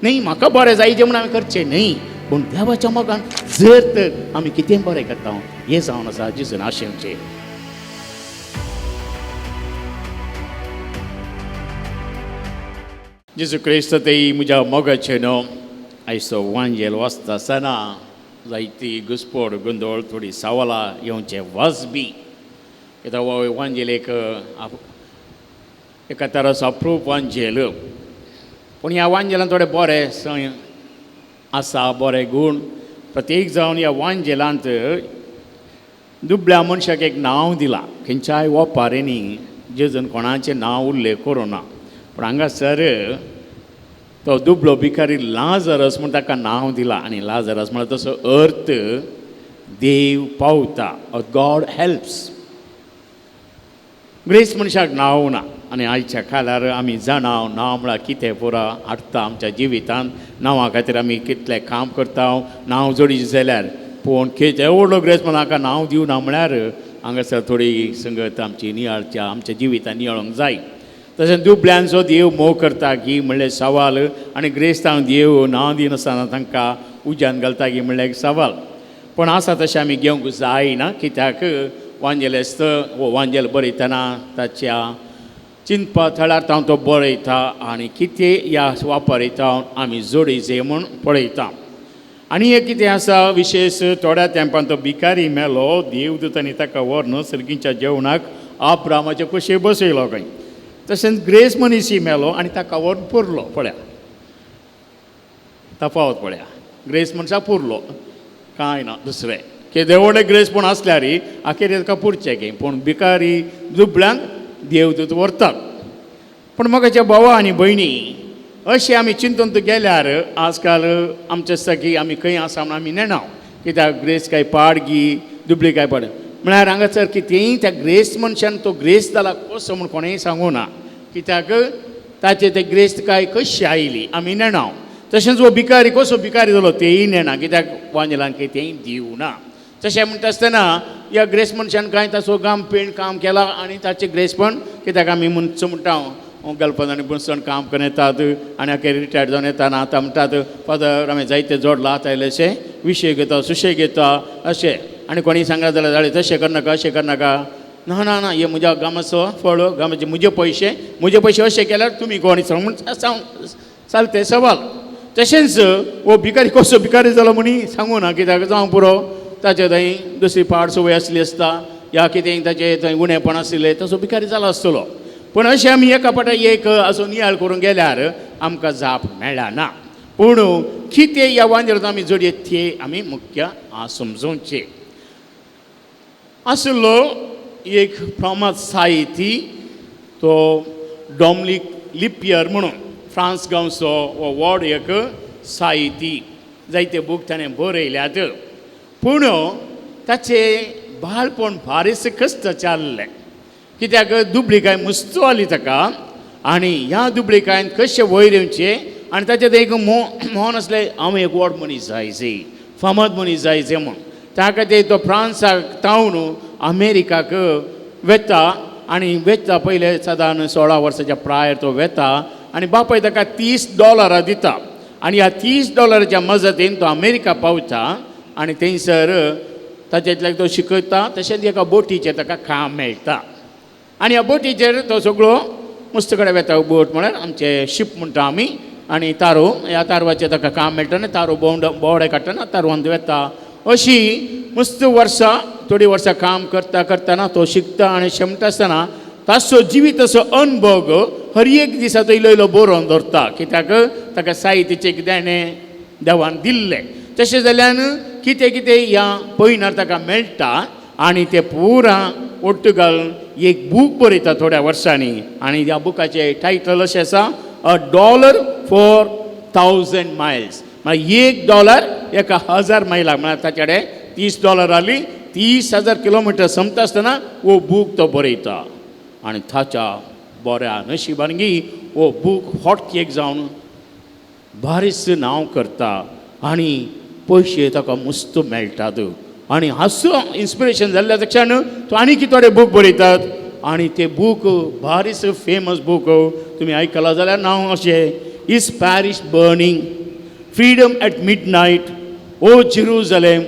न्ही म्हाका बरें जायचें म्हूण हांवें करचें न्ही, पूण देवाच्या मोगान जर तर आमी कितें बरें करता हें जावन आसा जेजून आशेंचें. जेजू क्रिस्त तेई म्हज्या मोगाचें न्हू. आयचो वांजेल वाचता आसतना जायती घुसपड गोंदळ थोडी सावलां येवचें वाजबी कित्याक हो वांजेल एका तराचो अप्रूप वांजेल. पूण ह्या वांजेलान थोडे बरें सय आसा, बरे गूण. प्रत्येक जावन ह्या वांजेलांत दुबळ्या मनशाक एक नांव दिलां. खंयच्याय ओपारींनी जेजून कोणाचें नांव उल्लेख करूना, पूण हांगासर तो दुबळो भिकारी लाजरस म्हूण ताका नांव दिलां. आनी लाजरस म्हळ्यार तसो अर्थ देव पावता, गॉड हेल्प्स. ग्रेस मनशाक नांव ना. आनी आयच्या काळार आमी जाणाव नांव म्हळ्यार कितें पुरा हाडटा आमच्या जिवितांत. नांवा खातीर आमी कितलें काम करता. नांव जोडीचें जाल्यार पूण कितें व्हडलो ग्रेस म्हणून हाका नांव दिवना म्हळ्यार हांगासर थोडी संगत आमची नियाळच्या आमच्या जिवितांत नियाळोंक जाय. तशेंच दुबळ्यांचो देव मोग करता की म्हणल्यार सवाल, आनी ग्रेस्तांव देव नांव दिनासतना तांकां उज्यान घालता की म्हणल्यार एक सवाल. पूण आसा तशें आमी घेवंक जायना. कित्याक वांजेलेस्त वो वांजेल बरयतना ताच्या चिंतपा थळार हांव तो बरयता आनी कितें ह्या वापरयता आमी जोडीचे म्हूण पळयता. आनी एक कितें आसा विशेश, थोड्या तेंपान तो भिकारी मेलो. देवदूतांनी ताका व्हरून सर्गीच्या जेवणाक आब्रामाचे कुशीक बसयलो खंय. तशेंच ग्रेस मनीसय मेलो आनी ताका व्हरून पुरलो. पळया तफावत पळया. ग्रेस मनशाक पुरलो कांय ना दुसरें कितें व्हडलें ग्रेस पूण आसल्यार आखेर ताका पुरचें की. पूण भिकारी दुबळ्यांक देवदूत व्हरतात. पूण मोगाच्या भावा आनी भयणी, अशें आमी चिंतून गेल्यार आजकाल आमचें आसता की आमी खंय आसा म्हूण आमी नेणाव. कित्याक ग्रेस काय पाडगी दुबळी काय पाड म्हळ्यार हांगासर कितेंय त्या ग्रेस मनशान तो ग्रेस जाला कसो म्हूण कोणेंय सांगूं ना. कित्याक ताचे ते ग्रेस काय कशी आयली आमी नेणाव. तशेंच हो भिकारी कसो भिकारी जालो तेय नेना. कित्याक वांजेलांक कितेंय दिवना. तशें म्हणटा आसतना ह्या ग्रेस मनशान कांय ताचो पेण काम केला आनी ताचें ग्रेसपण. कित्याक आमी म्हणटा गलपन आनी बुणसण काम करून येतात आनी अखेर रिटायर्ड जावन येताना आतां म्हणटात फादर आमी जायते जोडला आतां आयले अशें विशय घेता, सुशय घेता अशें. आनी कोणी सांगलें जाल्यार जालें तशें करनाका, अशें करनाका. ना ना ना, हे म्हज्या गामाचो फळ, गामाचे म्हजे पयशे अशें केल्यार तुमी कोणी चलते सवाल. तशेंच हो भिकारी कसो भिकारी जालो म्हणी सांगूं ना. कित्याक जावं पुरो ताचे थंय दुसरी पाड संवय आसली आसता या कितें ताचें थंय उणेपण आसलें तसो भिकारी जालो आसतलो. पूण अशें आमी एका फावटी एक असो नियाळ करूंक गेल्यार आमकां जाप मेळना. पूण कितें ह्या वांजेलांत आमी जोडयेत तें आमी मुख्य समजूंचें. आसलो एक फामाद साहिती तो डॉमिनिक लिपियर म्हणून फ्रांस गांवचो हो व्हड एक साहिती. जायते बूक ताणें बरयल्यात. पूण ताचें बाळपण भारीच कश्ट चाललें. कित्याक दुबळीकाय मुस्तो आली ताका आनी ह्या दुबळीकायन कशें वयर येवचें आनी ताचें एक मोहन आसलें हांव एक व्हड मनीस जायचें, फामाद मनीस जायचें म्हूण. त्या खातीर तो फ्रांसाक तावन अमेरिकाक वेता आनी वेता पयले सादारण 16 वर्साच्या प्रायर तो वेता आनी बापाय ताका $30 दिता. आनी ह्या $30च्या मजतीन तो अमेरिका पावता आनी थंयसर ताचेंतल्यान तो शिकयता. तशेंच एका बोटीचेर ताका काम मेळटा आनी ह्या बोटीचेर तो सगळो मुस्त कडेन वेता. बोट म्हळ्यार आमचे शीप म्हणटा आमी. आनी तारू ह्या तारवाचेर ताका काम मेळटा आनी तारू बोवडे काडटना तारवांत वेता. अशी मस्त वर्सां थोडीं वर्सां काम करता करतना तो शिकता आनी शेमटा आसतना ताचो जिवीत असो अनुभव हर एक दिसा तो इल्लो इल्लो बरोवन दवरता. कित्याक ताका साहित्याचें देणें देवान दिल्लें. तशें जाल्यान कितें कितें ह्या पयणार ताका मेळटा आनी तें पुरा ओट्ट घालून एक बूक बरयता थोड्या वर्सांनी. आनी ह्या बुकाचें टायटल अशें आसा $1 for 1000 miles. म्हळ्यार $1 मैलाक म्हळ्यार ताचे कडेन $30 आली. 30,000 किलोमिटर संपता आसतना हो बूक तो बरयता. आनी ताच्या बऱ्या नशिबानगी हो बूक हॉट केक जावन बारीच नांव करता आनी पयशे ताका मस्त मेळटात. आनी हाचो इन्स्पिरेशन जाल्ल्या कारणान तो आनी कितें थोडे बूक बरयतात आनी ते बूक बारीच फेमस बूक तुमी आयकला जाल्यार नांव अशें is Paris burning, freedom at midnight, O Jerusalem.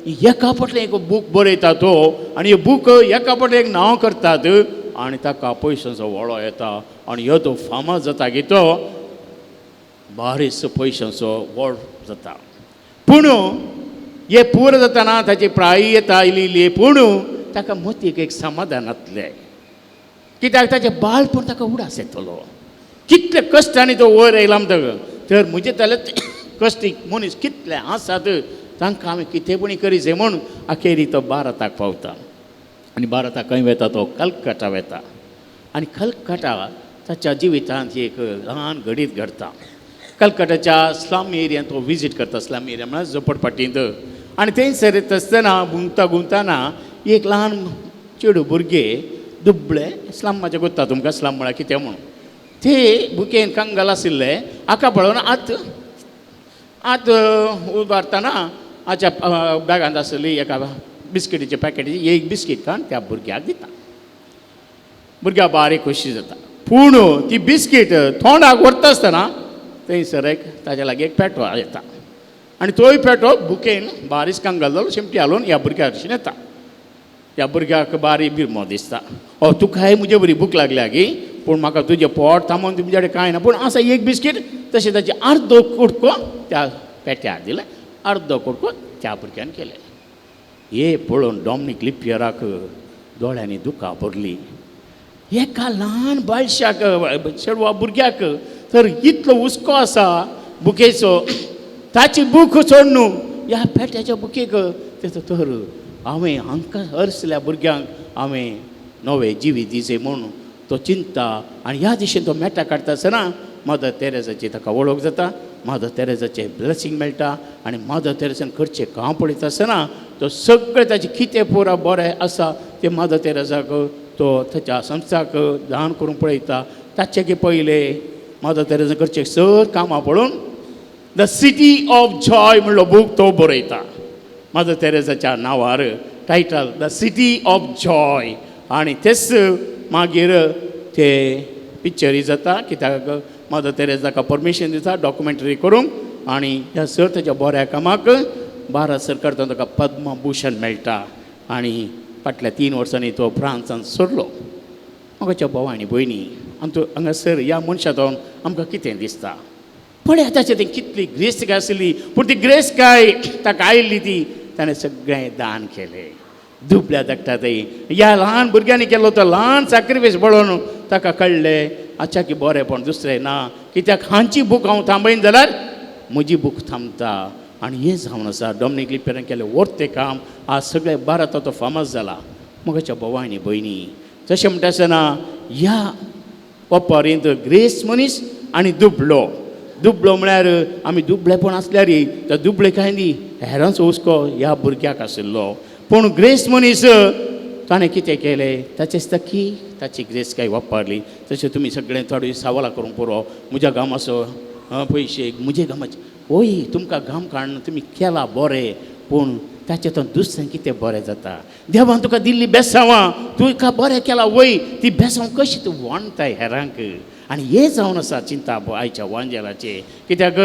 एका फाटलें एक बूक बरयता तो, आनी हे बूक एका फाटलें एक नांव करतात, आनी ताका पयशांचो वळो येता, आनी ह्यो तो फामाद जाता की तो बारीस पयशांचो व्हड जाता. पूण हे पुरो जाताना ताची प्राय येता इल्ली, पूण ताका मतीक एक समाधान जातलें, कित्याक ताचें बाळपण ताका उडास येतलो. कितले कश्टांनी तो वयर येयला म्हणटकच, तर म्हजे जाल्यार कश्टीक मनीस कितले आसात, तांकां हांवें कितेंपणी करीचें म्हूण अखेरी तो भारताक पावता. आनी भारताक खंय वता तो कलकत्ता वता. आनी कलकत्ता ताच्या जिवितांत एक ल्हान घडीत घडटा. कलकत्ताच्या स्लम एरियांत तो विजीट करता. स्लम एरिया म्हळ्यार झोपडपट्टींत. आनी थंयसर आसतना घुमताना एक ल्हान चेडूं भुरगें दुबळे, स्लमाचें कोत्ता तुमकां स्लम म्हळ्यार कितें म्हणून, ते बुकेन कंगाल आशिल्ले हाका पळोवन आत उबारतना हाच्या बॅगांत आसली एका बिस्किटीच्या पॅकेटीची एक बिस्कीट काडून त्या भुरग्याक दिता. भुरग्याक बारीक खोशी जाता. पूण ती बिस्कीट तोंडाक व्हरता आसतना थंयसर ताच्या लागीं एक पेटो येता. आनी तोय पेटो बुकेन बारीक कंगाल जालो शेमटी हालोवन ह्या भुरग्या हरशीं येता. त्या भुरग्याक बारीक बिरमो दिसता. तुकाय म्हजे बरी भूक लागल्या गी, पूण म्हाका तुजें पोट थांबोवन तुमचे कडेन कांय ना, पूण आसा एक बिस्कीट. तशें ताची अर्दो कुडको त्या पेट्याक दिले, अर्दो कुडको त्या भुरग्यान केले. हे पळोवन डॉमिनिक लिपियराक दोळ्यांनी दुकां भरली. एका ल्हान बाळशाक चेडवा भुरग्याक तर इतलो हुस्को आसा बुकेचो, ताची बूक सोड न्हू ह्या पेट्याच्या बुकेक. तर हांवें हांकां हरसल्या भुरग्यांक हांवें नवें जिवीत दिवचें म्हणून तो चिंता. आनी ह्या दिशेन तो मेटा काडटा आसतना मदर तेरेसाची ताका वळख जाता. मदर तेरेसाचें ब्लेसींग मेळटा. आनी मदर तेरेसान करचें काम पळयता आसतना तो सगळें ताचें कितें पुरा बरें आसा तें मदर तेरेसाक तो ताच्या संस्थाक दान करून पळयता. ताचे पयलें मदर तेरेसान करचें सर कामां पळोवन द सिटी ऑफ जॉय म्हणलो बूक तो बरयता. मदर तेरेसाच्या नांवार title the city of Joy. आनी तेच मागीर ते पिक्चरी जाता, कित्याक मदर तेरेसा ताका परमिशन दिता डॉक्युमेंटरी करूंक. आनी ह्या सर ताच्या बऱ्या कामाक भारत सरकारान ताका पद्मभूषण मेळटा. आनी फाटल्या 3 वर्सांनी तो फ्रांसान सरलो. म्हाका भाव आनी भयणी, आमचो हांगासर ह्या मनशांतून आमकां कितें दिसता पळय, ताचें तें कितली ग्रेस काय आसली, पूण ती ग्रेस काय ताका आयिल्ली ती ताणें सगळें दान केलें. दुबल्या धाकटा थंय ह्या ल्हान भुरग्यांनी केलो तो ल्हान सॅक्रिफायस पळोवन ताका कळ्ळें अच्छा की बरेंपण दुसरें ना. कित्याक हांची बूक हांव थांबयन जाल्यार म्हजी बूक थांबता. आनी हें जावन आसा डॉमिनिक लिपियरान केलें वर्थ काम. आज सगळे भारतांत तो फामाद जाला. म्हज्या भावा आनी भयणी, तशें म्हणटा आसतना ह्या वापरींत ग्रेस मनीस आनी दुबळो. दुबळो म्हळ्यार आमी दुबळेपण आसल्यार त्या दुबळे काय न्ही हेरांचो हुस्को ह्या भुरग्याक आशिल्लो. पूण ग्रेस मनीस ताणें कितें केलें, ताचेच तकी ताची ग्रेस काय वापरली. तशें तुमी सगळें थोडी सवालां करूंक पुरो. म्हज्या गामाचो पयशे म्हजे गामाचे ओय तुमकां घाम काडून तुमी केलां बरें, पूण ताचेतून दुसरें कितें बरें जाता. देवान तुका दिल्ली बेसांवां तुका बरें केलां वय, ती बेसांव कशी तूं वांडताय हेरांक. आनी हें जावन आसा चिंता आयच्या वांजेलाचें. कित्याक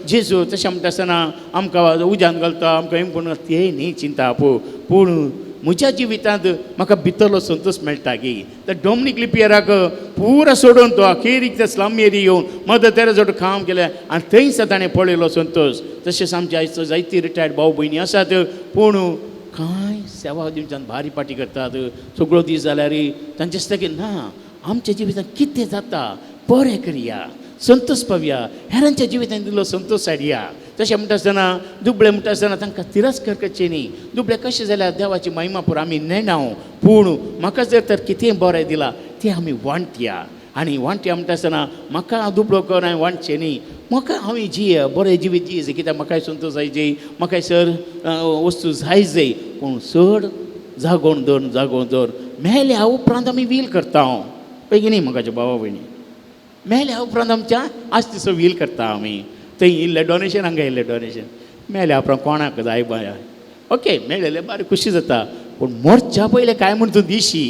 जेजू तशें म्हणटा आसतना आमकां उज्यान घालता, आमकां हें पूण तें न्ही चिंता पूण म्हज्या जिवितांत म्हाका भितरलो संतोश मेळटा गी. तर डॉमिनिक लिपियराक पुरा सोडून तो अखेरीक त्या स्लम एरिया येवन मदर तेरेसा काम केलें आनी थंयच ताणें पळयलो संतोश. तशेंच आमचे आयज जायती रिटायर्ड भाव भयणी आसात, पूण कांय सेवा दिवच्यान भारी पाटी करतात. सगळो दीस जाल्यार तांचे दिसता ना आमच्या जिवितांत कितें जाता बरें करया, संतोश पावया, हेरांच्या जिवितांत दिल्लो संतोश हाडया. तशें म्हणटा आसतना दुबळे म्हणटा आसतना तांकां तिरस्कार करचें न्ही. दुबळे कशें जाल्यार देवाची महिमा पुरो आमी नेणाव, पूण म्हाका जर तर कितें बरें दिलां तें आमी वांटया. आनी वांटया म्हणटा आसतना म्हाका दुबळो कर हांवें वांटचें न्ही, म्हाका हांवें जिये बरें जिवीत जियेचें. कित्याक म्हाकाय संतोश जायचे, म्हाकाय सर वस्तू जायच जाय, पूण चड जागोण दवर मेल्या उपरांत आमी वील करता. हांव पळय न्ही म्हाकाच्या भावा भयणी, मेल्या उपरांत आमच्या आस्तीचो वील करता आमी. थंय इल्लें डोनेशन हांगा इल्लें डोनेशन, मेल्या उपरांत कोणाक जाय बाय ओके मेळ्ळेलें बरें खुशी जाता. पूण मरच्या पयलें काय म्हण तूं दिशी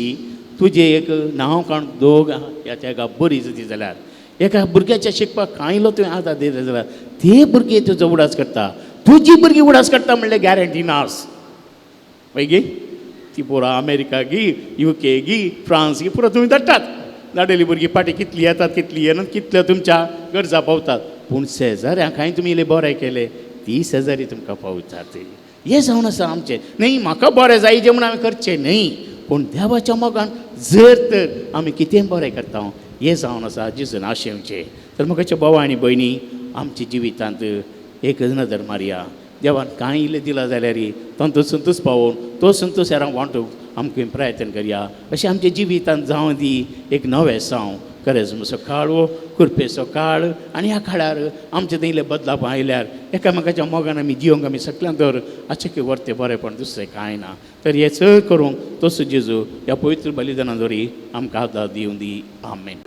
तुजें एक नांव काडून दोग ह्या तेका बरी जाती जाल्यार एका भुरग्याच्या शिकपाक कांयलो तुवें आदार दिले जाल्यार ते भुरगे तुजो उडास करता. तुजी भुरगीं उडास करता म्हणल्यार गॅरंटी नास. पळय ती पुरा अमेरिका गी, UK गी, फ्रांस गी पुरो तुमी धाडटात. धाडिल्लीं भुरगीं फाटीं कितलीं येतात कितलीं येनात, कितल्यो तुमच्या गरजा पावतात. पूण शेजाऱ्यांकाय तुमी इल्लें बरें केलें ती शेजारी तुमकां पावतात. हें जावन आसा आमचें. न्ही म्हाका बरें जायचें म्हूण हांवें करचें न्ही, पूण देवाच्या मोगान जर तर आमी कितें बरें करता हें जावन आसा जिजून आशेवचें. तर म्हाका भाव आनी भयणी, आमच्या जिवितांत एक नदर मारया. देवान कांय इल्लें दिलां जाल्यार तो संतोश पावोवन तो संतोशार वांटूंक आमकां प्रयत्न करया. अशें आमच्या जिवितांत जावं दी एक नवें साव. करेजमाचो काळ हो कृपेचो काळ, आनी ह्या काळार आमचे थंय इल्ले बदलाव आयल्यार एकामेकाच्या मोगान आमी जियोंक आमी सकल्यां तर आचें व्हरतें बरेंपण दुसरें कांय ना. तर हें चड करूंक तसो जेजू ह्या पवित्र बलिदाना वरी आमकां आदार दिवं दी. आमेन.